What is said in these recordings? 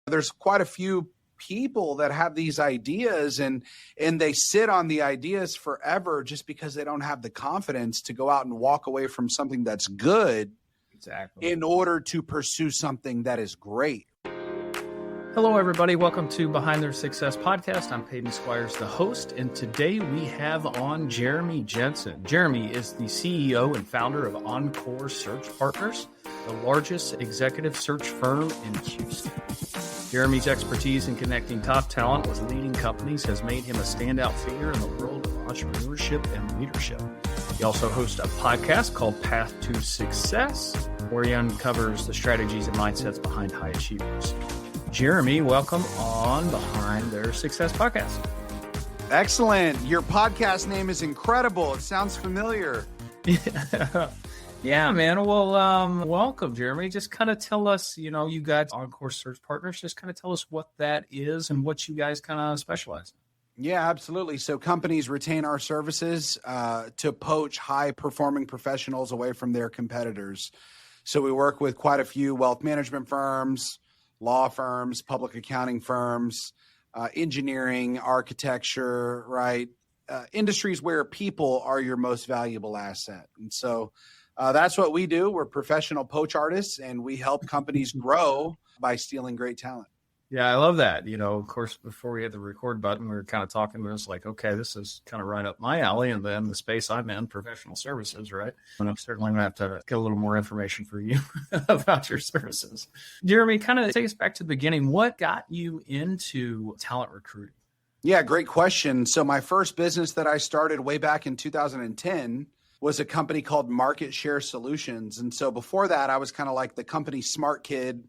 There's quite a few people that have these ideas and they sit on the ideas forever just because they don't have the confidence to go out and walk away from something that's good in order to pursue something that is great. Hello, everybody. Welcome to Behind Their Success podcast. I'm Peyton Squires, the host, and today we have on Jeremy Jenson. Jeremy is the CEO and founder of Encore Search Partners, the largest executive search firm in Houston. Jeremy's expertise in connecting top talent with leading companies has made him a standout figure in the world of entrepreneurship and leadership. He also hosts a podcast called Path to Success, where he uncovers the strategies and mindsets behind high achievers. Jeremy, welcome on Behind Their Success podcast. Excellent. Your podcast name is incredible. It sounds familiar. Yeah, man. Well, welcome, Jeremy. Just kind of tell us, you got Encore Search Partners. Just kind of tell us what that is and what you guys kind of specialize in. Yeah, absolutely. So companies retain our services to poach high-performing professionals away from their competitors. So we work with quite a few wealth management firms, law firms, public accounting firms, engineering, architecture, right? Industries where people are your most valuable asset. And so that's what we do. We're professional poach artists, and we help companies grow by stealing great talent. Yeah, I love that. Of course, before we hit the record button, we were kind of talking. We was like, okay, this is kind of right up my alley. And then the space I'm in, professional services, right? And I'm certainly going to have to get a little more information for you about your services. Jeremy, kind of take us back to the beginning. What got you into talent recruiting? Yeah, great question. So my first business that I started way back in 2010 was a company called Market Share Solutions. And so before that, I was kind of like the company smart kid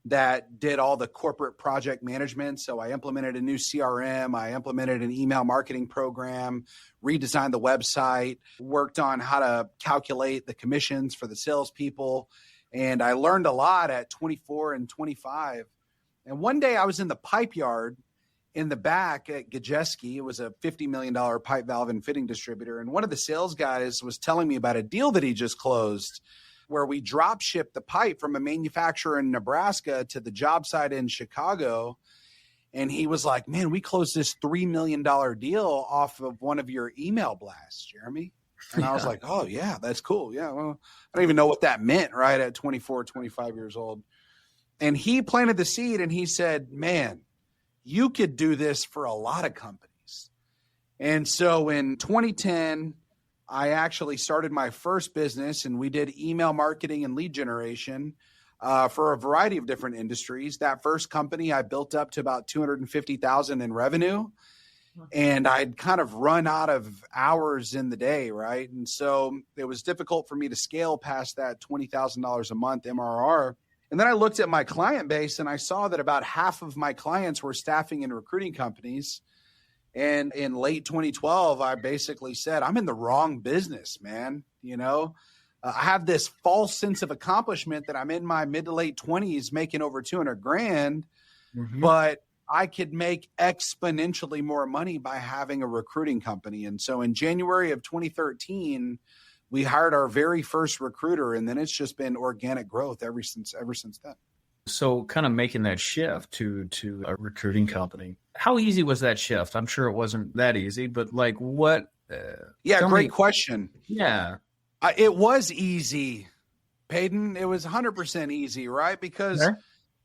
that did all the corporate project management. So I implemented a new CRM, I implemented an email marketing program, redesigned the website, worked on how to calculate the commissions for the salespeople. And I learned a lot at 24 and 25. And one day I was in the pipe yard in the back at Gajeski. It was a $50 million pipe valve and fitting distributor. And one of the sales guys was telling me about a deal that he just closed, where we drop shipped the pipe from a manufacturer in Nebraska to the job site in Chicago. And he was like, man, we closed this $3 million deal off of one of your email blasts, Jeremy. And I was like, oh yeah, that's cool. Yeah. Well, I don't even know what that meant, right? At 24, 25 years old. And he planted the seed and he said, man, you could do this for a lot of companies. And so in 2010, I actually started my first business, and we did email marketing and lead generation for a variety of different industries. That first company I built up to about $250,000 in revenue, and I'd kind of run out of hours in the day, right? And so it was difficult for me to scale past that $20,000 a month MRR. And then I looked at my client base, and I saw that about half of my clients were staffing and recruiting companies. And in late 2012, I basically said, I'm in the wrong business, man. I have this false sense of accomplishment that I'm in my mid to late 20s making over 200 grand, but I could make exponentially more money by having a recruiting company. And so in January of 2013, we hired our very first recruiter, and then it's just been organic growth ever since then. So kind of making that shift to a recruiting company, how easy was that shift? I'm sure it wasn't that easy, but like what? Great question. Yeah. It was easy, Peyton. It was 100% easy, right? Because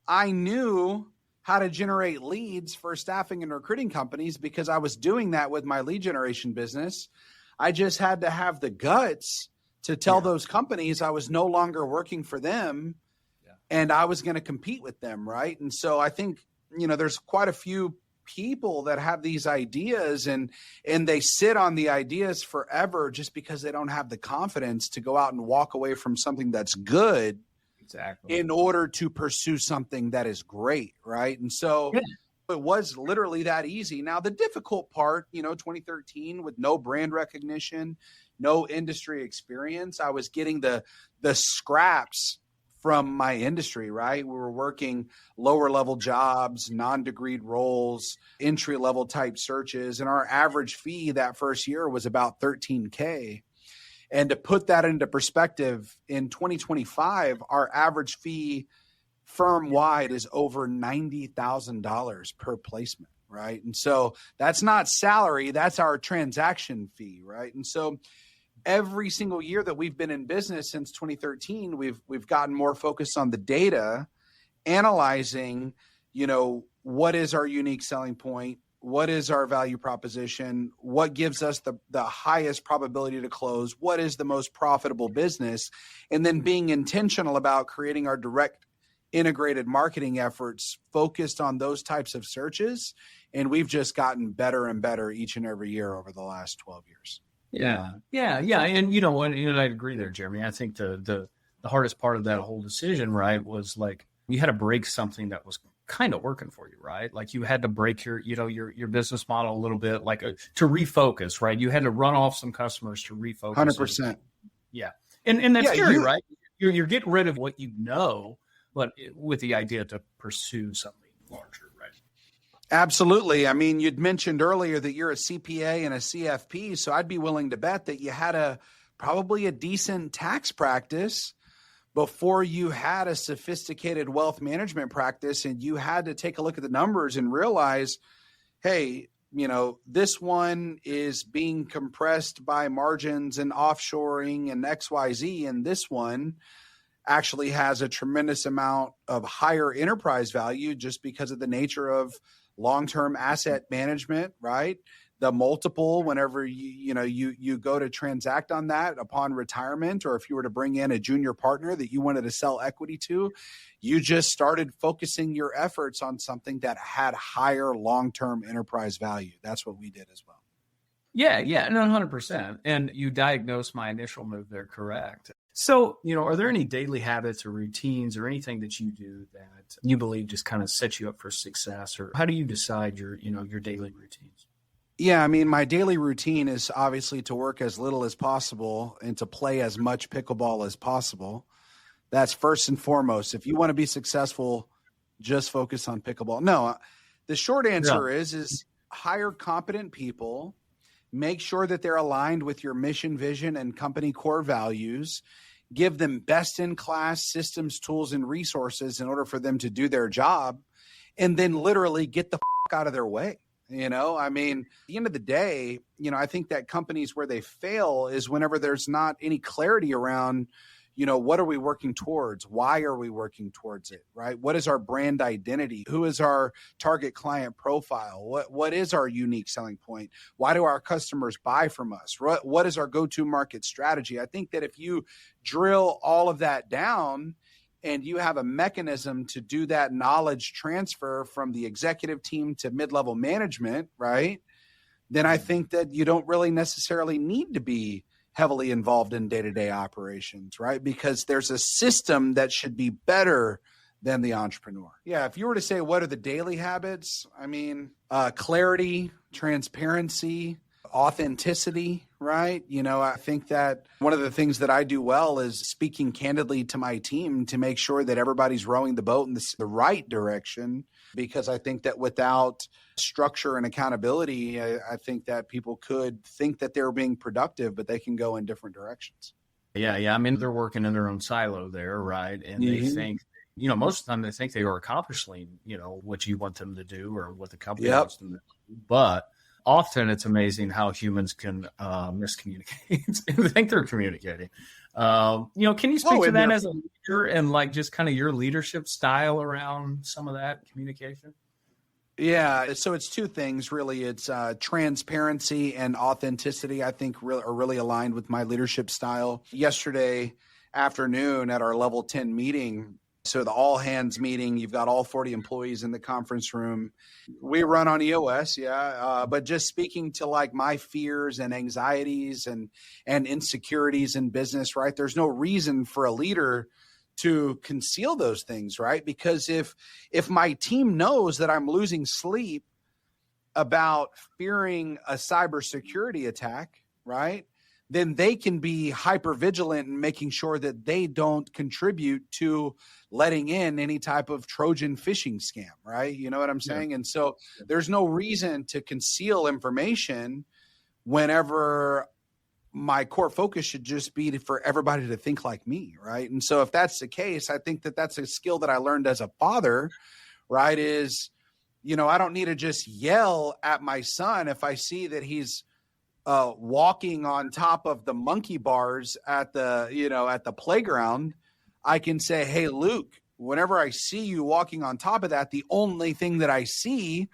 I knew how to generate leads for staffing and recruiting companies because I was doing that with my lead generation business. I just had to have the guts to tell those companies I was no longer working for them. And I was going to compete with them, right? And so I think, there's quite a few people that have these ideas and they sit on the ideas forever just because they don't have the confidence to go out and walk away from something that's good in order to pursue something that is great, right? And so it was literally that easy. Now, the difficult part, 2013 with no brand recognition, no industry experience, I was getting the scraps from my industry, right? We were working lower level jobs, non-degreed roles, entry level type searches. And our average fee that first year was about $13K. And to put that into perspective, in 2025, our average fee firm wide is over $90,000 per placement, right? And so that's not salary, that's our transaction fee, right? And so every single year that we've been in business since 2013, we've gotten more focused on the data, analyzing, what is our unique selling point? What is our value proposition? What gives us the highest probability to close? What is the most profitable business? And then being intentional about creating our direct integrated marketing efforts focused on those types of searches. And we've just gotten better and better each and every year over the last 12 years. Yeah. And you know what? I agree there, Jeremy. I think the hardest part of that whole decision, right, was like you had to break something that was kind of working for you, right? Like you had to break your business model a little bit, like to refocus, right? You had to run off some customers to refocus. 100%. Yeah. And that's scary, right? You're getting rid of what you know, but with the idea to pursue something larger, right? Absolutely. I mean, you'd mentioned earlier that you're a CPA and a CFP, so I'd be willing to bet that you had probably a decent tax practice before you had a sophisticated wealth management practice, and you had to take a look at the numbers and realize, hey, this one is being compressed by margins and offshoring and XYZ, and this one actually has a tremendous amount of higher enterprise value just because of the nature of long-term asset management, right? The multiple, whenever you go to transact on that upon retirement, or if you were to bring in a junior partner that you wanted to sell equity to, you just started focusing your efforts on something that had higher long-term enterprise value. That's what we did as well. Yeah, no, 100%. And you diagnosed my initial move there correct. So, are there any daily habits or routines or anything that you do that you believe just kind of sets you up for success, or how do you decide your daily routines? Yeah, I mean, my daily routine is obviously to work as little as possible and to play as much pickleball as possible. That's first and foremost. If you want to be successful, just focus on pickleball. No, the short answer is hire competent people, make sure that they're aligned with your mission, vision, and company core values, give them best-in-class systems, tools, and resources in order for them to do their job, and then literally get the out of their way. I mean, at the end of the day, I think that companies where they fail is whenever there's not any clarity around, what are we working towards? Why are we working towards it, right? What is our brand identity? Who is our target client profile? What is our unique selling point? Why do our customers buy from us? What is our go-to market strategy? I think that if you drill all of that down, and you have a mechanism to do that knowledge transfer from the executive team to mid-level management, right? Then I think that you don't really necessarily need to be heavily involved in day-to-day operations, right? Because there's a system that should be better than the entrepreneur. Yeah, if you were to say, what are the daily habits? I mean, clarity, transparency, authenticity, right? I think that one of the things that I do well is speaking candidly to my team to make sure that everybody's rowing the boat in the right direction, because I think that without structure and accountability, I think that people could think that they're being productive, but they can go in different directions. Yeah. I mean, they're working in their own silo there, right? And they think, most of the time they think they are accomplishing, what you want them to do or what the company wants them to do. But often it's amazing how humans can miscommunicate. They think they're communicating. Can you speak to that as a leader and like just kind of your leadership style around some of that communication? Yeah. So it's two things, really. It's transparency and authenticity, I think are really aligned with my leadership style. Yesterday afternoon at our level 10 meeting, so the all hands meeting, you've got all 40 employees in the conference room. We run on EOS, but just speaking to like my fears and anxieties and insecurities in business, right? There's no reason for a leader to conceal those things, right? Because if my team knows that I'm losing sleep about fearing a cybersecurity attack, right, then they can be hyper vigilant in making sure that they don't contribute to letting in any type of Trojan phishing scam, right? You know what I'm saying? Yeah. And so there's no reason to conceal information whenever my core focus should just be for everybody to think like me, right? And so if that's the case, I think that that's a skill that I learned as a father, right? Is, I don't need to just yell at my son if I see that he's walking on top of the monkey bars at the playground. I can say, hey, Luke, whenever I see you walking on top of that, the only thing that I see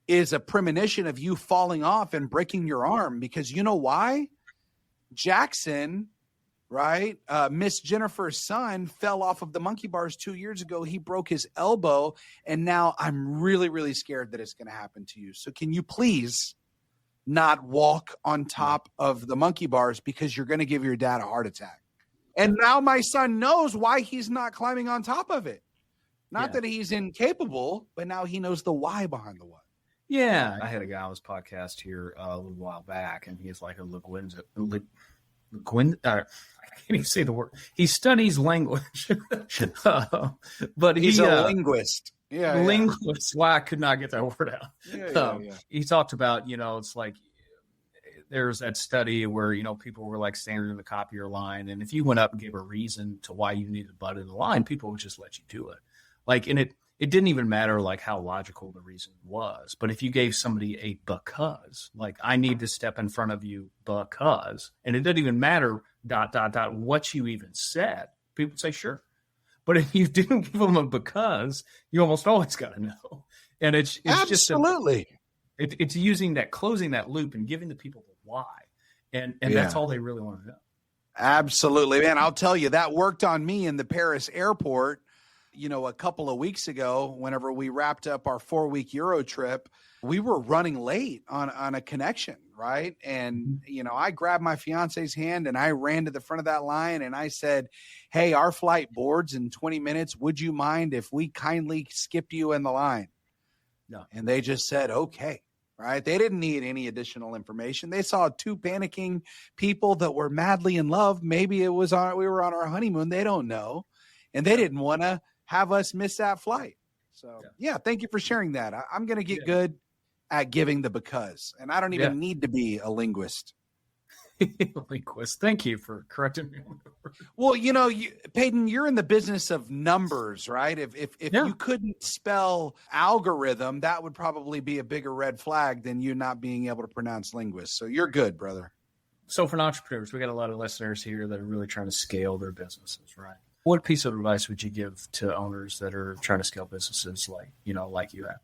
is a premonition of you falling off and breaking your arm, because you know why? Jackson, right? Miss Jennifer's son fell off of the monkey bars 2 years ago. He broke his elbow, and now I'm really, really scared that it's going to happen to you. So can you please not walk on top of the monkey bars, because you're going to give your dad a heart attack. And now my son knows why he's not climbing on top of it. Not that he's incapable, but now he knows the why behind the what. Yeah. I had a guy on this podcast here a little while back, and he's like a I can't even say the word. He studies language, but he's a linguist. Linguist. Why I could not get that word out. He talked about, it's like there's that study where, people were like standing in the copier line, and if you went up and gave a reason to why you needed to butt in the line, people would just let you do it. Like, and it didn't even matter like how logical the reason was. But if you gave somebody a because, like, I need to step in front of you because, and it didn't even matter ... what you even said, people would say, sure. But if you didn't give them a because, you almost always got to know. And it's absolutely, it's using that, closing that loop and giving the people the why. And that's all they really want to know. Absolutely, man. I'll tell you, that worked on me in the Paris airport. A couple of weeks ago, whenever we wrapped up our 4-week Euro trip, we were running late on a connection, right? And, I grabbed my fiance's hand and I ran to the front of that line and I said, hey, our flight boards in 20 minutes. Would you mind if we kindly skipped you in the line? No. And they just said, okay, right? They didn't need any additional information. They saw 2 panicking people that were madly in love. Maybe we were on our honeymoon. They don't know. And they didn't want to have us miss that flight. So thank you for sharing that. I'm going to get good at giving the because, and I don't even need to be a linguist. Linguist. Thank you for correcting me. Well, Peyton, you're in the business of numbers, right? If you couldn't spell algorithm, that would probably be a bigger red flag than you not being able to pronounce linguist. So you're good, brother. So for entrepreneurs, we got a lot of listeners here that are really trying to scale their businesses, right? What piece of advice would you give to owners that are trying to scale businesses like you have?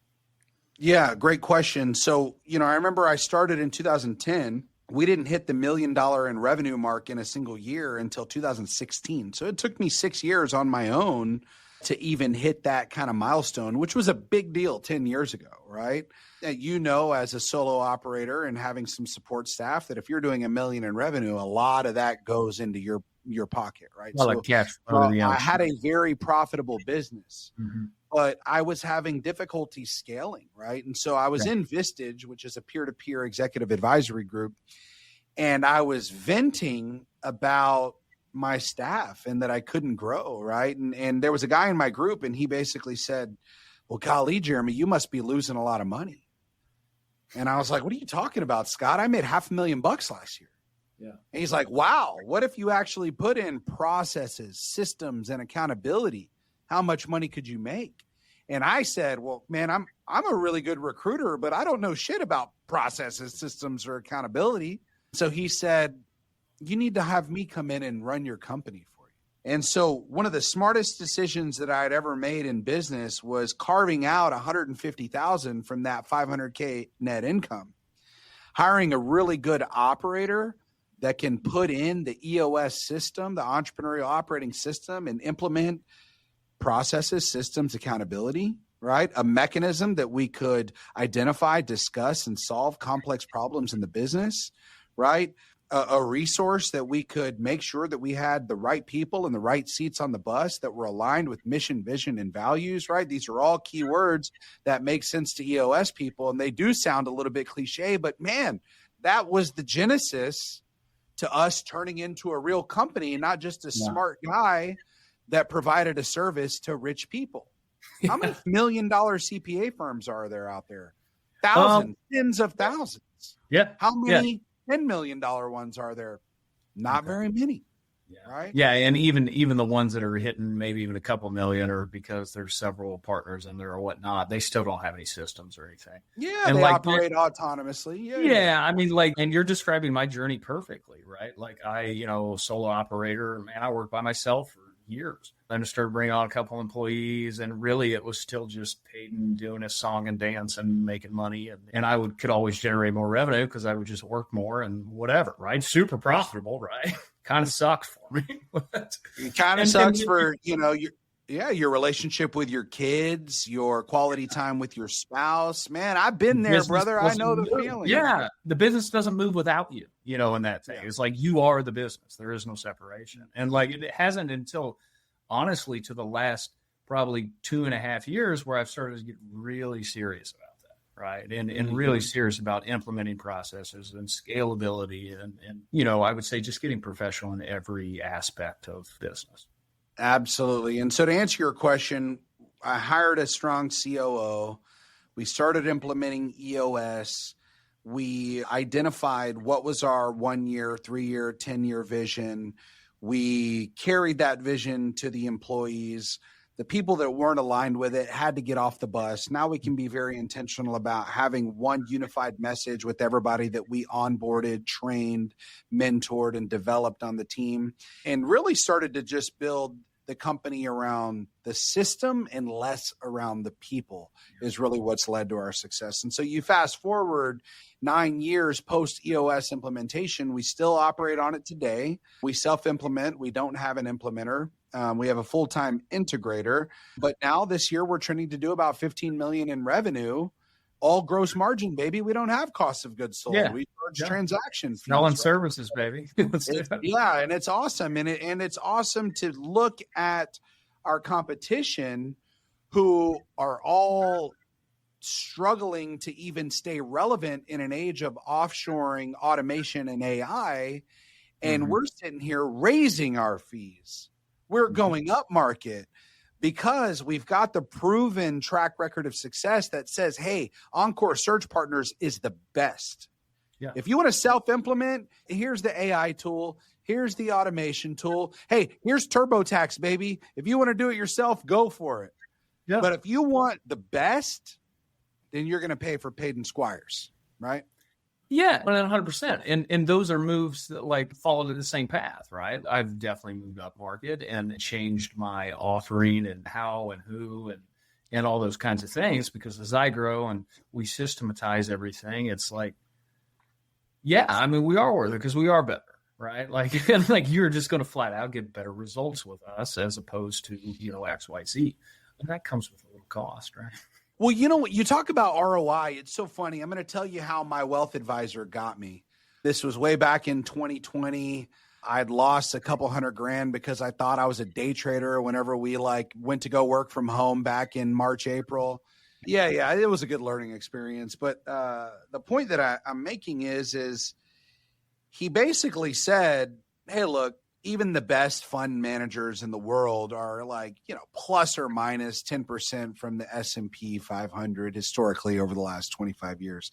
Yeah, great question. So, I remember I started in 2010. We didn't hit the $1 million in revenue mark in a single year until 2016. So it took me 6 years on my own to even hit that kind of milestone, which was a big deal 10 years ago, right? As a solo operator and having some support staff, that if you're doing $1 million in revenue, a lot of that goes into your pocket, right? I had a very profitable business, but I was having difficulty scaling, right? And so I was in Vistage, which is a peer-to-peer executive advisory group, and I was venting about my staff and that I couldn't grow, right? And there was a guy in my group, and he basically said, well, golly, Jeremy, you must be losing a lot of money. And I was like, what are you talking about, Scott? I made $500,000 last year. Yeah. And he's like, wow, what if you actually put in processes, systems, and accountability? How much money could you make? And I said, well, man, I'm a really good recruiter, but I don't know shit about processes, systems, or accountability. So he said, you need to have me come in and run your company for you. And so one of the smartest decisions that I'd ever made in business was carving out $150,000 from that $500K net income, hiring a really good operator that can put in the EOS system, the entrepreneurial operating system, and implement processes, systems, accountability, right? A mechanism that we could identify, discuss, and solve complex problems in the business, right? A resource that we could make sure that we had the right people and the right seats on the bus that were aligned with mission, vision, and values, right? These are all key words that make sense to EOS people, and they do sound a little bit cliche, but man, that was the genesis to us turning into a real company, not just a smart guy that provided a service to rich people. How many $1 million CPA firms are there out there? Thousands, tens of thousands. Yeah. How many $10 million ones are there? Not very many. Yeah. Right. Yeah. And even the ones that are hitting maybe even a couple million, or because there's several partners in there or whatnot, they still don't have any systems or anything. Yeah. And they like, operate autonomously. Yeah. I mean, like, and you're describing my journey perfectly, right? Like solo operator, man, I worked by myself for years. Then I started bringing on a couple employees, and really it was still just Peyton doing his song and dance and making money. And I could always generate more revenue because I would just work more and whatever, right? Super profitable, right? Kind of sucked for me. It kind of sucks for, your relationship with your kids, your quality time with your spouse. Man, I've been there, brother. I know the feeling. Yeah. The business doesn't move without you, in that thing. Yeah. It's like you are the business. There is no separation. And like it hasn't until, honestly, to the last probably 2.5 years where I've started to get really serious about that, right? And really serious about implementing processes and scalability and I would say just getting professional in every aspect of business. Absolutely. And so to answer your question, I hired a strong COO. We started implementing EOS. We identified what was our 1 year, 3 year, 10-year vision. We carried that vision to the employees. The people that weren't aligned with it had to get off the bus. Now we can be very intentional about having one unified message with everybody that we onboarded, trained, mentored, and developed on the team, and really started to just build the company around the system and less around the people is really what's led to our success. And so you fast forward 9 years post EOS implementation, we still operate on it today. We self-implement. We don't have an implementer. We have a full-time integrator, but now this year we're trending to do about 15 million in revenue, all gross margin, baby. We don't have cost of goods sold. Yeah. We charge transaction fees. Selling services, baby. And it's awesome. And it's awesome to look at our competition who are all struggling to even stay relevant in an age of offshoring, automation, and AI. And we're sitting here raising our fees. We're going up market because we've got the proven track record of success that says, hey, Encore Search Partners is the best. Yeah. If you want to self-implement, here's the AI tool. Here's the automation tool. Hey, here's TurboTax, baby. If you want to do it yourself, go for it. Yeah. But if you want the best, then you're going to pay for Peyton Squires, right? Yeah, 100%. And those are moves that like follow the same path, right? I've definitely moved up market and changed my offering and how and who and all those kinds of things, because as I grow and we systematize everything, it's like, yeah, I mean, we are worth it because we are better, right? Like you're just going to flat out get better results with us as opposed to, X, Y, Z. And that comes with a little cost, right? Well, you know what? You talk about ROI. It's so funny. I'm going to tell you how my wealth advisor got me. This was way back in 2020. I'd lost a couple $100,000 because I thought I was a day trader whenever we went to go work from home back in March, April. Yeah, it was a good learning experience. But the point that I'm making is he basically said, hey, look, even the best fund managers in the world are plus or minus 10% from the S&P 500 historically over the last 25 years.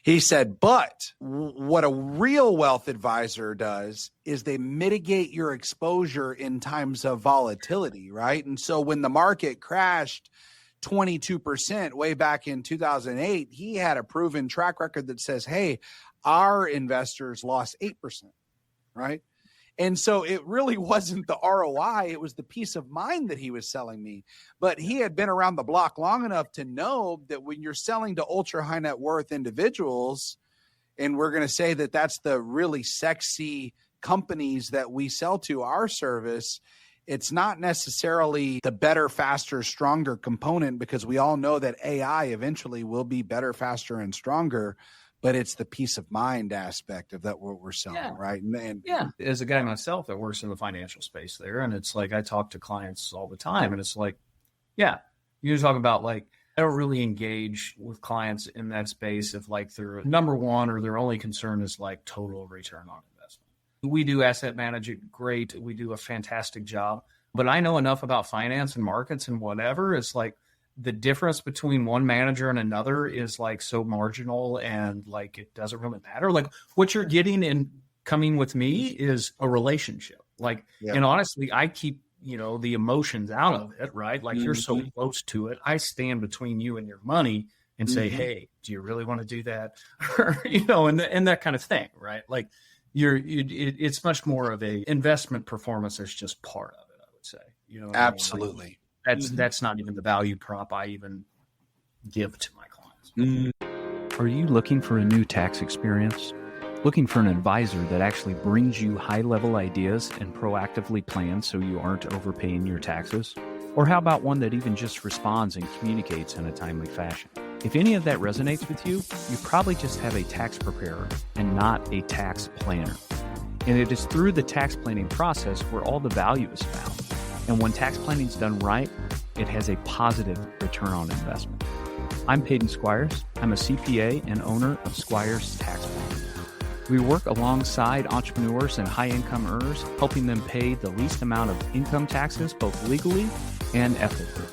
He said, but what a real wealth advisor does is they mitigate your exposure in times of volatility, right? And so when the market crashed 22% way back in 2008, he had a proven track record that says, hey, our investors lost 8%, right? And so it really wasn't the ROI. It was the peace of mind that he was selling me. But he had been around the block long enough to know that when you're selling to ultra high net worth individuals, and we're going to say that that's the really sexy companies that we sell to our service, it's not necessarily the better, faster, stronger component, because we all know that AI eventually will be better, faster, and stronger. But it's the peace of mind aspect of that what we're selling, right? And as a guy myself that works in the financial space there, and it's like I talk to clients all the time, and it's like, you talk about I don't really engage with clients in that space if they're number one or their only concern is total return on investment. We do asset management great. We do a fantastic job, but I know enough about finance and markets and whatever. It's the difference between one manager and another is like so marginal, and like it doesn't really matter. Like what you're getting in coming with me is a relationship. Like, and honestly, I keep, the emotions out of it, right? Like you're so close to it. I stand between you and your money and say, hey, do you really want to do that? Or, and that kind of thing, right? Like it's much more of a investment performance. There's just part of it, I would say, Absolutely. I mean? That's not even the value prop I even give to my clients. Are you looking for a new tax experience? Looking for an advisor that actually brings you high-level ideas and proactively plans so you aren't overpaying your taxes? Or how about one that even just responds and communicates in a timely fashion? If any of that resonates with you, you probably just have a tax preparer and not a tax planner. And it is through the tax planning process where all the value is found. And when tax planning is done right, it has a positive return on investment. I'm Peyton Squires. I'm a CPA and owner of Squires Tax Planning. We work alongside entrepreneurs and high-income earners, helping them pay the least amount of income taxes, both legally and ethically.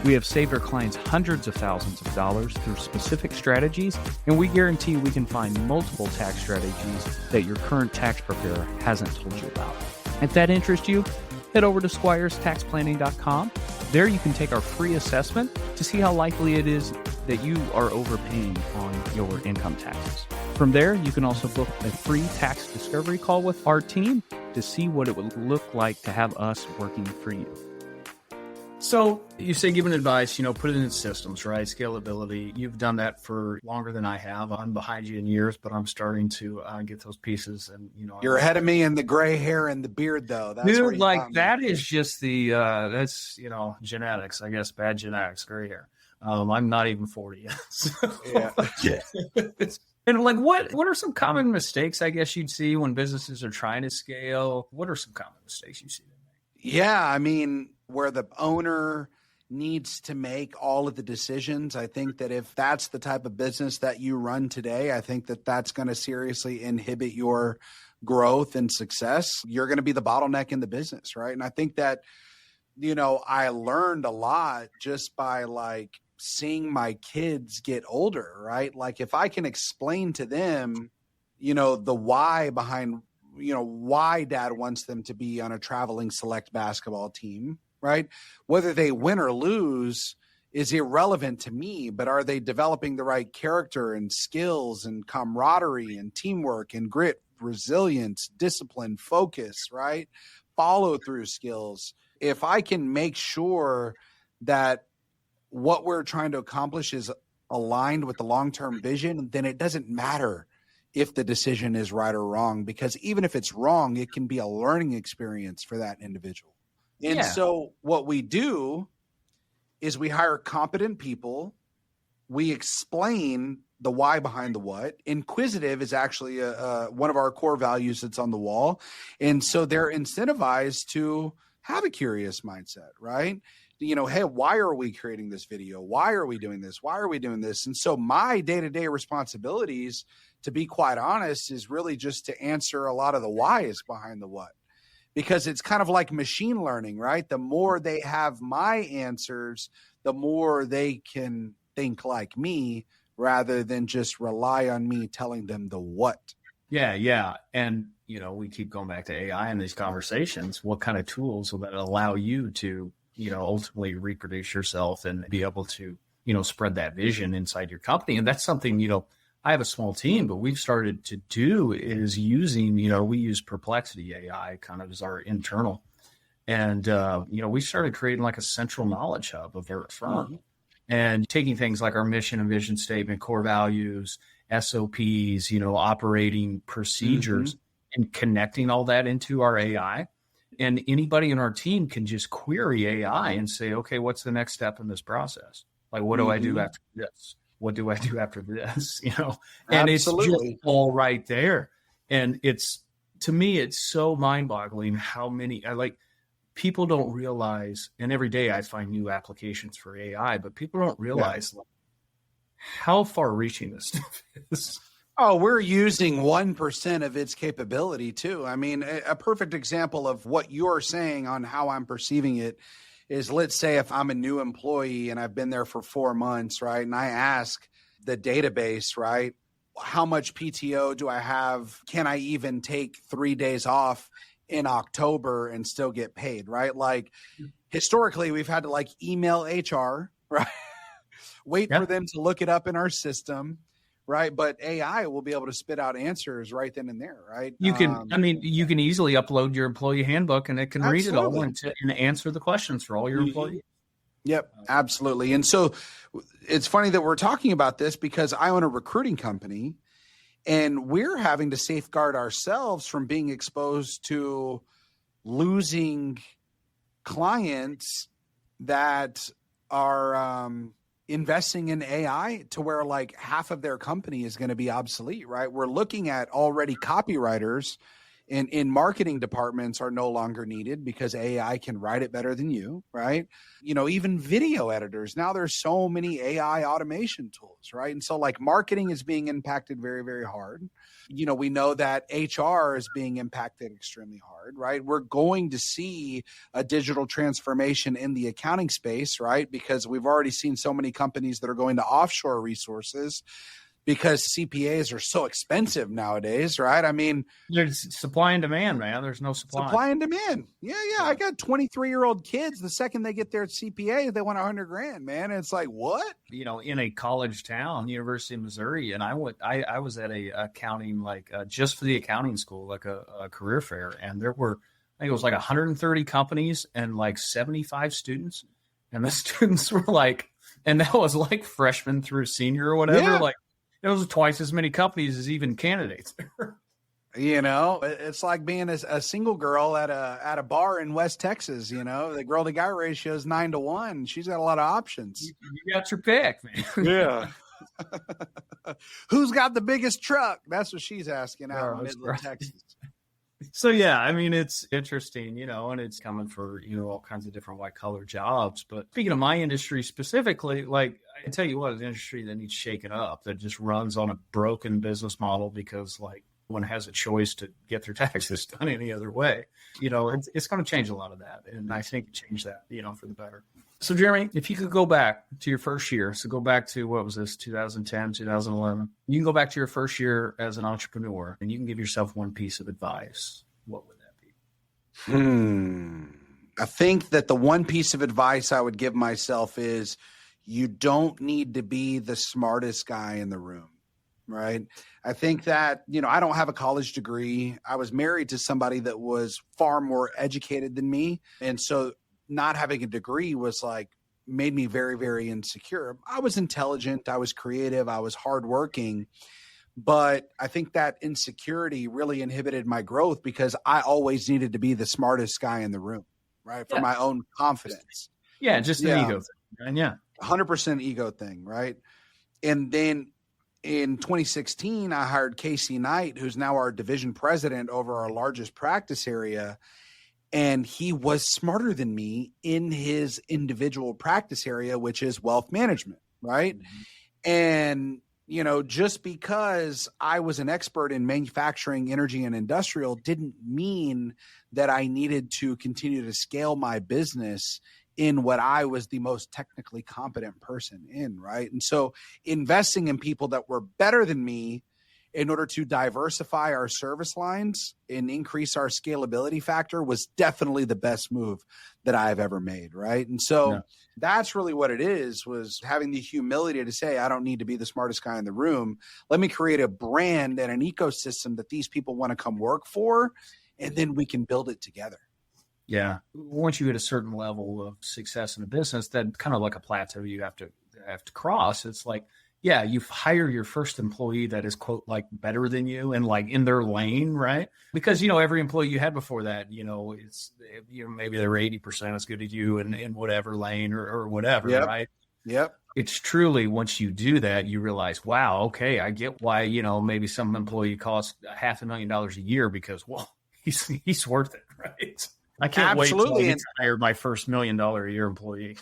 We have saved our clients hundreds of thousands of dollars through specific strategies, and we guarantee we can find multiple tax strategies that your current tax preparer hasn't told you about. If that interests you, head over to squirestaxplanning.com. There you can take our free assessment to see how likely it is that you are overpaying on your income taxes. From there, you can also book a free tax discovery call with our team to see what it would look like to have us working for you. So you say giving advice, put it in systems, right? Scalability. You've done that for longer than I have. I'm behind you in years, but I'm starting to get those pieces. And you're ahead of me in the gray hair and the beard, though. That's dude, like that is just the that's genetics, I guess. Bad genetics, gray hair. I'm not even 40 yet. So. Yeah. And like, what are some common mistakes I guess you'd see when businesses are trying to scale? What are some common mistakes you see? Yeah, I mean, where the owner needs to make all of the decisions. I think that if that's the type of business that you run today, I think that that's going to seriously inhibit your growth and success. You're going to be the bottleneck in the business, right? And I think that, I learned a lot just by like seeing my kids get older, right? Like if I can explain to them, the why behind, why dad wants them to be on a traveling select basketball team, right? Whether they win or lose is irrelevant to me, but are they developing the right character and skills and camaraderie and teamwork and grit, resilience, discipline, focus, right? Follow through skills. If I can make sure that what we're trying to accomplish is aligned with the long-term vision, then it doesn't matter if the decision is right or wrong, because even if it's wrong, it can be a learning experience for that individual. And so what we do is we hire competent people. We explain the why behind the what. Inquisitive is actually one of our core values that's on the wall. And so they're incentivized to have a curious mindset, right? Hey, why are we creating this video? Why are we doing this? Why are we doing this? And so my day-to-day responsibilities, to be quite honest, is really just to answer a lot of the whys behind the what, because it's kind of like machine learning, right? The more they have my answers, the more they can think like me rather than just rely on me telling them the what. Yeah. And, we keep going back to AI in these conversations. What kind of tools will that allow you to ultimately reproduce yourself and be able to, spread that vision inside your company? And that's something, I have a small team, but we've started to do is using, we use Perplexity AI kind of as our internal. And, we started creating like a central knowledge hub of our firm and taking things like our mission and vision statement, core values, SOPs, operating procedures and connecting all that into our AI. And anybody in our team can just query AI and say, okay, what's the next step in this process? Like, what do I do after this? What do I do after this? And it's just all right there. And to me, it's so mind boggling how many, people don't realize, and every day I find new applications for AI, but people don't realize how far reaching this stuff is. Oh, we're using 1% of its capability too. I mean, a perfect example of what you're saying on how I'm perceiving it is, let's say if I'm a new employee and I've been there for 4 months, right? And I ask the database, right? How much PTO do I have? Can I even take 3 days off in October and still get paid, right? Like historically, we've had to like email HR, right? Wait for them to look it up in our system, right? But AI will be able to spit out answers right then and there, right? You can, you can easily upload your employee handbook and it can read it all and answer the questions for all your employees. Yep, absolutely. And so it's funny that we're talking about this because I own a recruiting company and we're having to safeguard ourselves from being exposed to losing clients that are investing in AI to where like half of their company is going to be obsolete, right? We're looking at already copywriters in marketing departments are no longer needed because AI can write it better than you, right? You know, even video editors. Now there's so many AI automation tools, right? And so like marketing is being impacted very, very hard. You know, we know that HR is being impacted extremely hard, right? We're going to see a digital transformation in the accounting space, right? Because we've already seen so many companies that are going to offshore resources because CPAs are so expensive nowadays, right? I mean, there's supply and demand, man. There's no supply. Supply and demand. Yeah. I got 23-year-old kids. The second they get their CPA, they want $100,000, man. And it's like, what? You know, in a college town, University of Missouri, and I was at a accounting, like just for the accounting school, like a career fair, and there were, I think it was like 130 companies and like 75 students, and the students were like, and that was like freshman through senior or whatever, like. It was twice as many companies as even candidates. You know, it's like being a single girl at a bar in West Texas. You know, the girl to guy ratio is 9-1. She's got a lot of options. You got your pick, man. Yeah. Who's got the biggest truck? That's what she's asking out in Midland, Texas. So, yeah, I mean, it's interesting, you know, and it's coming for, you know, all kinds of different white collar jobs. But speaking of my industry specifically, like I tell you what, it's an industry that needs shaken up, that just runs on a broken business model because like one has a choice to get their taxes done any other way. You know, it's going to change a lot of that. And I think change that, you know, for the better. So, Jeremy, if you could go back to your first year, so go back to, what was this, 2010, 2011, you can go back to your first year as an entrepreneur and you can give yourself one piece of advice. What would that be? I think that the one piece of advice I would give myself is you don't need to be the smartest guy in the room, right? I think that, you know, I don't have a college degree. I was married to somebody that was far more educated than me. And so not having a degree was like, made me very, very insecure. I was intelligent. I was creative. I was hardworking. But I think that insecurity really inhibited my growth because I always needed to be the smartest guy in the room, right? For my own confidence. Yeah, just an ego thing. And 100% ego thing, right? And then in 2016, I hired Casey Knight, who's now our division president over our largest practice area. And he was smarter than me in his individual practice area, which is wealth management, right? Mm-hmm. And, you know, just because I was an expert in manufacturing, energy, and industrial didn't mean that I needed to continue to scale my business in what I was the most technically competent person in, right? And so investing in people that were better than me in order to diversify our service lines and increase our scalability factor was definitely the best move that I've ever made, right? And so that's really what it is, was having the humility to say, I don't need to be the smartest guy in the room. Let me create a brand and an ecosystem that these people want to come work for, and then we can build it together. Yeah. Once you hit a certain level of success in a business, then kind of like a plateau you have to cross. It's like, yeah, you hire your first employee that is, quote, like better than you and like in their lane, right? Because, you know, every employee you had before that, you know, it's, you know, maybe they're 80% as good as you in whatever lane or whatever, right? Yep. It's truly, once you do that, you realize, wow, okay, I get why, you know, maybe some employee costs $500,000 a year because, well, he's worth it, right? I can't wait to hire my first $1 million a year employee.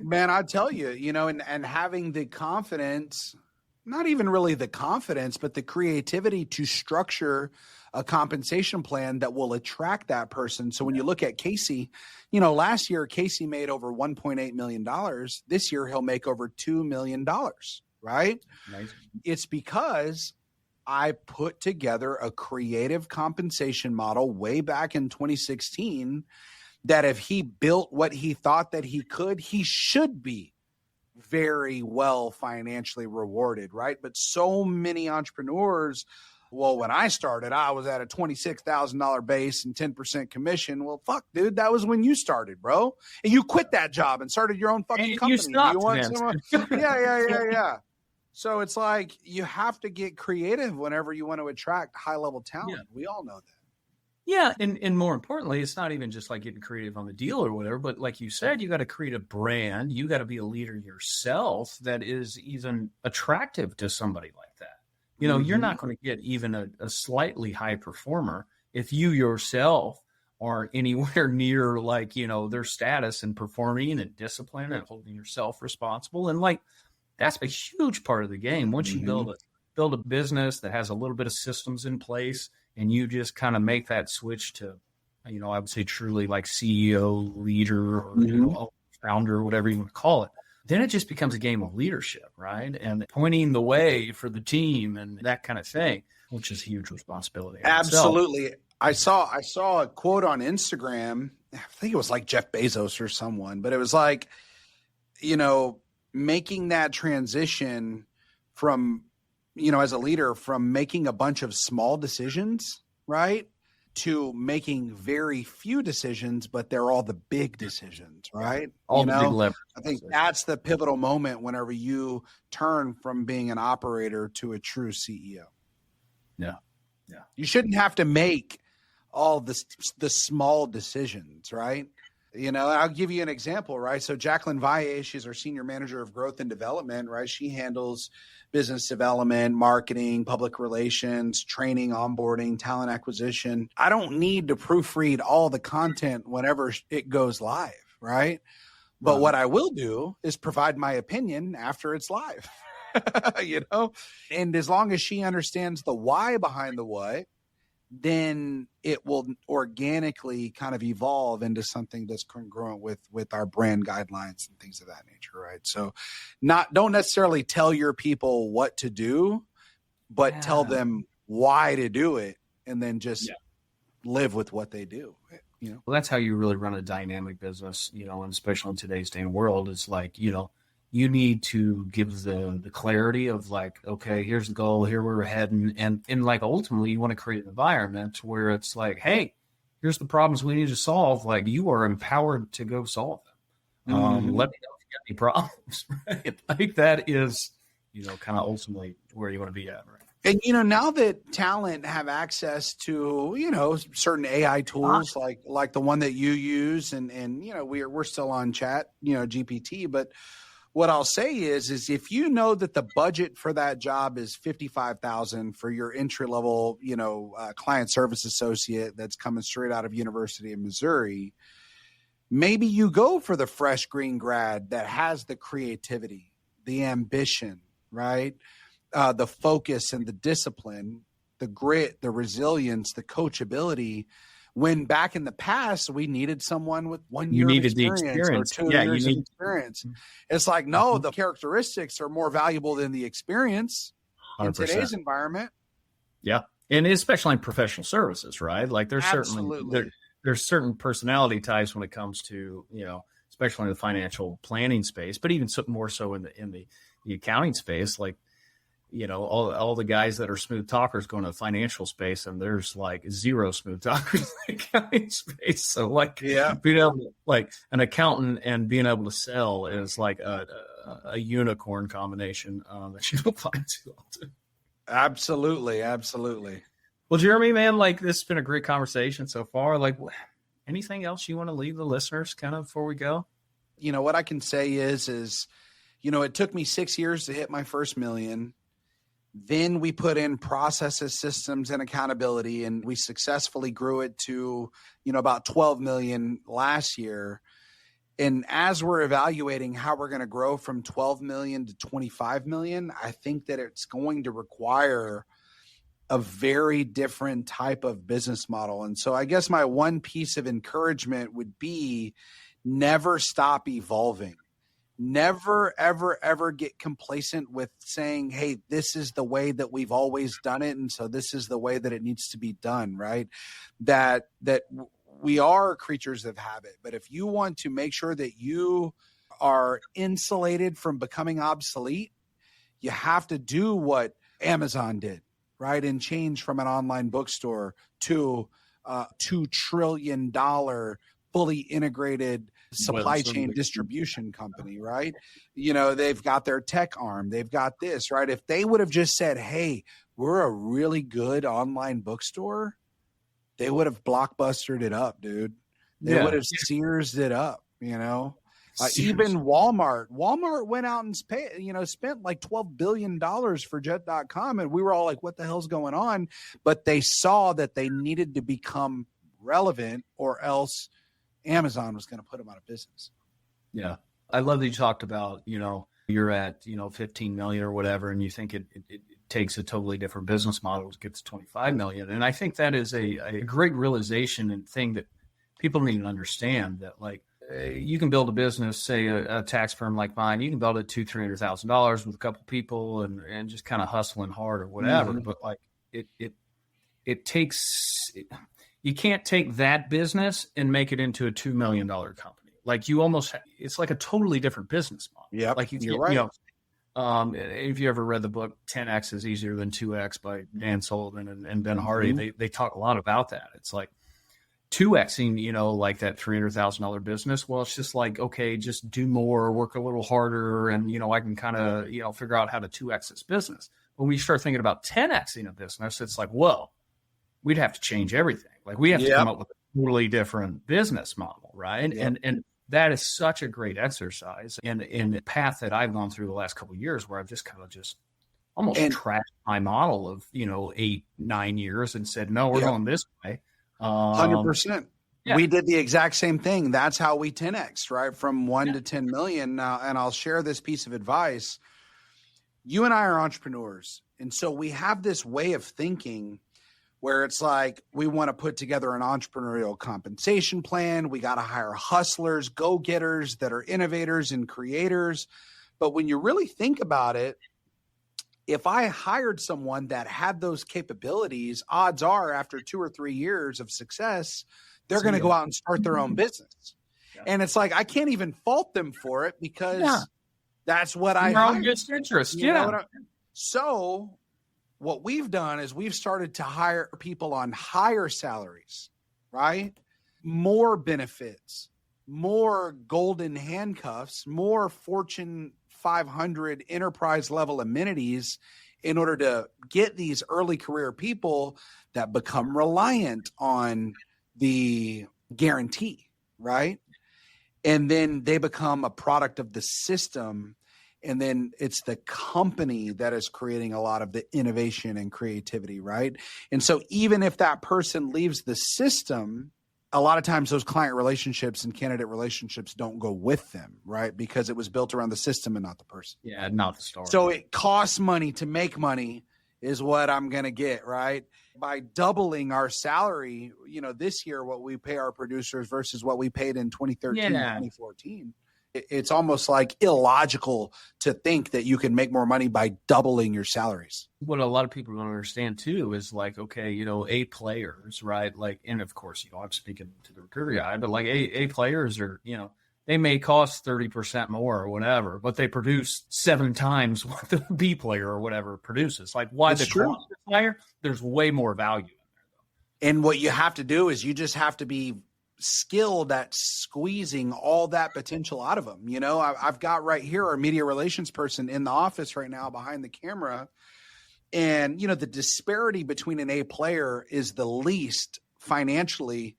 Man, I tell you, you know, and having the confidence not even really the confidence, but the creativity to structure a compensation plan that will attract that person. So when you look at Casey, last year, Casey made over $1.8 million. This year, he'll make over $2 million, right? Nice. It's because I put together a creative compensation model way back in 2016 that if he built what he thought that he could, he should be very well financially rewarded, right? But so many entrepreneurs, well, when I started, I was at a $26,000 base and 10% commission. Well, fuck, dude, that was when you started, bro. And you quit that job and started your own fucking company. You stopped, Do you want someone? Yeah. So it's like you have to get creative whenever you want to attract high-level talent. Yeah. We all know that. Yeah, and more importantly, it's not even just like getting creative on the deal or whatever, but like you said, you got to create a brand. You got to be a leader yourself that is even attractive to somebody like that. You're not going to get even a slightly high performer if you yourself are anywhere near like, their status and performing and discipline and holding yourself responsible. And like, that's a huge part of the game. Once you build a business that has a little bit of systems in place and you just kind of make that switch to, I would say truly like CEO, leader, or founder, whatever you want to call it, then it just becomes a game of leadership, right? And pointing the way for the team and that kind of thing, which is a huge responsibility. Absolutely. I saw a quote on Instagram. I think it was like Jeff Bezos or someone, but it was like, making that transition from, as a leader, from making a bunch of small decisions, right, to making very few decisions, but they're all the big decisions, right? All the big levers. I think that's the pivotal moment whenever you turn from being an operator to a true CEO. Yeah. You shouldn't have to make all the small decisions, right? I'll give you an example, right? So Jacqueline Valle, she's our senior manager of growth and development, right? She handles business development, marketing, public relations, training, onboarding, talent acquisition. I don't need to proofread all the content whenever it goes live, right? But what I will do is provide my opinion after it's live, And as long as she understands the why behind the what, then it will organically kind of evolve into something that's congruent with our brand guidelines and things of that nature, right? So don't necessarily tell your people what to do, but tell them why to do it, and then just live with what they do. Well, that's how you really run a dynamic business, and especially in today's day and world, it's like, you need to give the clarity of like, okay, here's the goal, here we're heading. And like, ultimately you want to create an environment where it's like, hey, here's the problems we need to solve. Like, you are empowered to go solve them. Let me know if you got any problems, right? I think that is, kind of ultimately where you want to be at, right? And, now that talent have access to, certain AI tools like the one that you use and we're still on chat, GPT, but what I'll say is if you know that the budget for that job is $55,000 for your entry level, client service associate that's coming straight out of University of Missouri, maybe you go for the fresh green grad that has the creativity, the ambition, right? The focus and the discipline, the grit, the resilience, the coachability. When back in the past, we needed someone with 1 year of experience or 2 years of experience. It's like, no, the characteristics are more valuable than the experience 100%. In today's environment. Yeah. And especially in professional services, right? Like there's there's certain personality types when it comes to, especially in the financial planning space, but even more so in the accounting space, like, all the guys that are smooth talkers go into the financial space, and there's like zero smooth talkers in the accounting space. So like, being able to, like an accountant and being able to sell is like a unicorn combination that you don't find too often. Absolutely. Well, Jeremy, man, like this has been a great conversation so far. Like, anything else you want to leave the listeners kind of before we go? What I can say is, it took me 6 years to hit my first million. Then we put in processes, systems, and accountability, and we successfully grew it to, about 12 million last year. And as we're evaluating how we're going to grow from 12 million to 25 million, I think that it's going to require a very different type of business model. And so I guess my one piece of encouragement would be never stop evolving. Never, ever, ever get complacent with saying, hey, this is the way that we've always done it. And so this is the way that it needs to be done, right? That we are creatures of habit. But if you want to make sure that you are insulated from becoming obsolete, you have to do what Amazon did, right? And change from an online bookstore to a $2 trillion fully integrated supply chain distribution company, right? They've got their tech arm. They've got this, right? If they would have just said, hey, we're a really good online bookstore, they would have blockbustered it up, dude. They would have Sears'd it up, even Walmart went out and spent like $12 billion for Jet.com. And we were all like, what the hell's going on? But they saw that they needed to become relevant or else Amazon was going to put them out of business. Yeah. I love that you talked about, you're at, 15 million or whatever, and you think it takes a totally different business model to get to 25 million. And I think that is a great realization and thing that people need to understand, that like you can build a business, say a tax firm like mine, you can build it $200,000-$300,000 with a couple people and just kind of hustling hard or whatever. Mm-hmm. But like it takes, you can't take that business and make it into a $2 million company. Like it's like a totally different business model. Yeah, like you're right. If you ever read the book 10X is Easier Than 2X by Dan Sullivan and Ben Hardy, mm-hmm. they talk a lot about that. It's like 2Xing, like that $300,000 business. Well, it's just like, okay, just do more, work a little harder. And, I can kind of, figure out how to 2X this business. When we start thinking about 10Xing a business, it's like, whoa, we'd have to change everything. Like we have to come up with a totally different business model. Right. Yep. And that is such a great exercise and the path that I've gone through the last couple of years, where I've just kind of almost trashed my model of, 8-9 years and said, no, we're going this way. 100%. Yeah. We did the exact same thing. That's how we 10X, right? From 1 to 10 million. And I'll share this piece of advice. You and I are entrepreneurs. And so we have this way of thinking where it's like, we want to put together an entrepreneurial compensation plan. We got to hire hustlers, go-getters that are innovators and creators. But when you really think about it, if I hired someone that had those capabilities, odds are after 2 or 3 years of success, they're going to go out and start their own business. Yeah. And it's like, I can't even fault them for it because that's what I hired. Just interest. So what we've done is we've started to hire people on higher salaries, right? More benefits, more golden handcuffs, more Fortune 500 enterprise level amenities in order to get these early career people that become reliant on the guarantee, right? And then they become a product of the system. And then it's the company that is creating a lot of the innovation and creativity, right? And so even if that person leaves the system, a lot of times those client relationships and candidate relationships don't go with them, right? Because it was built around the system and not the person. Yeah, not the story. So it costs money to make money is what I'm going to get, right? By doubling our salary, this year, what we pay our producers versus what we paid in 2013 and 2014. It's almost like illogical to think that you can make more money by doubling your salaries. What a lot of people don't understand too is like, okay, A players, right? Like, and of course, I'm speaking to the recruiter guy, but like A players are, they may cost 30% more or whatever, but they produce 7 times what the B player or whatever produces. Like, why the cost is higher? There's way more value in there, though. And what you have to do is you just have to be skilled at squeezing all that potential out of them. I've got right here our media relations person in the office right now behind the camera. And, the disparity between an A player is the least financially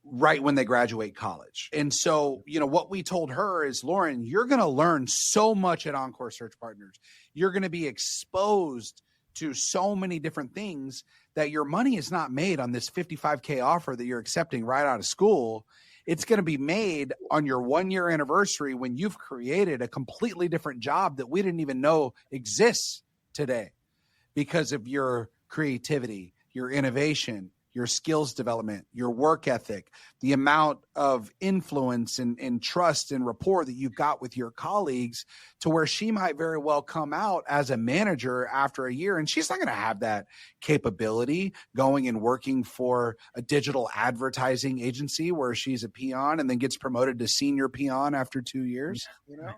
right when they graduate college. And so, what we told her is, Lauren, you're going to learn so much at Encore Search Partners. You're going to be exposed to so many different things that your money is not made on this $55K offer that you're accepting right out of school. It's going to be made on your 1-year anniversary when you've created a completely different job that we didn't even know exists today because of your creativity, your innovation, your skills development, your work ethic, the amount of influence and trust and rapport that you've got with your colleagues, to where she might very well come out as a manager after a year. And she's not going to have that capability going and working for a digital advertising agency where she's a peon and then gets promoted to senior peon after 2 years, Yeah.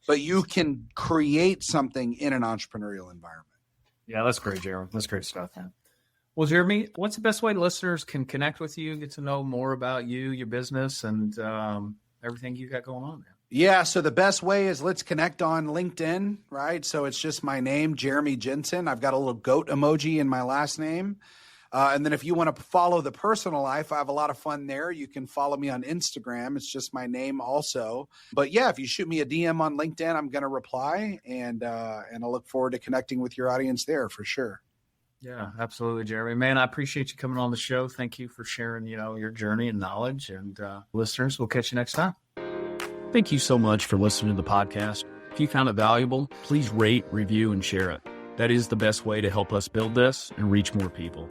But you can create something in an entrepreneurial environment. Yeah, that's great, Jeremy. That's great stuff. Well, Jeremy, what's the best way listeners can connect with you, get to know more about you, your business, and everything you got going on there? Yeah, so the best way is let's connect on LinkedIn, right? So it's just my name, Jeremy Jenson. I've got a little goat emoji in my last name. And then if you want to follow the personal life, I have a lot of fun there. You can follow me on Instagram. It's just my name also. But yeah, if you shoot me a DM on LinkedIn, I'm going to reply, and I look forward to connecting with your audience there for sure. Yeah, absolutely, Jeremy. Man, I appreciate you coming on the show. Thank you for sharing, your journey and knowledge. And listeners, we'll catch you next time. Thank you so much for listening to the podcast. If you found it valuable, please rate, review, and share it. That is the best way to help us build this and reach more people,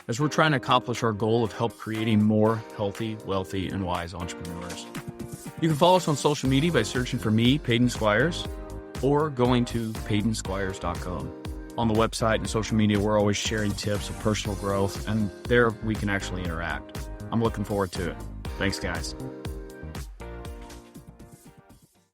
as we're trying to accomplish our goal of help creating more healthy, wealthy, and wise entrepreneurs. You can follow us on social media by searching for me, Peyton Squires, or going to PeytonSquires.com. On the website and social media, we're always sharing tips of personal growth, and there we can actually interact. I'm looking forward to it. Thanks, guys.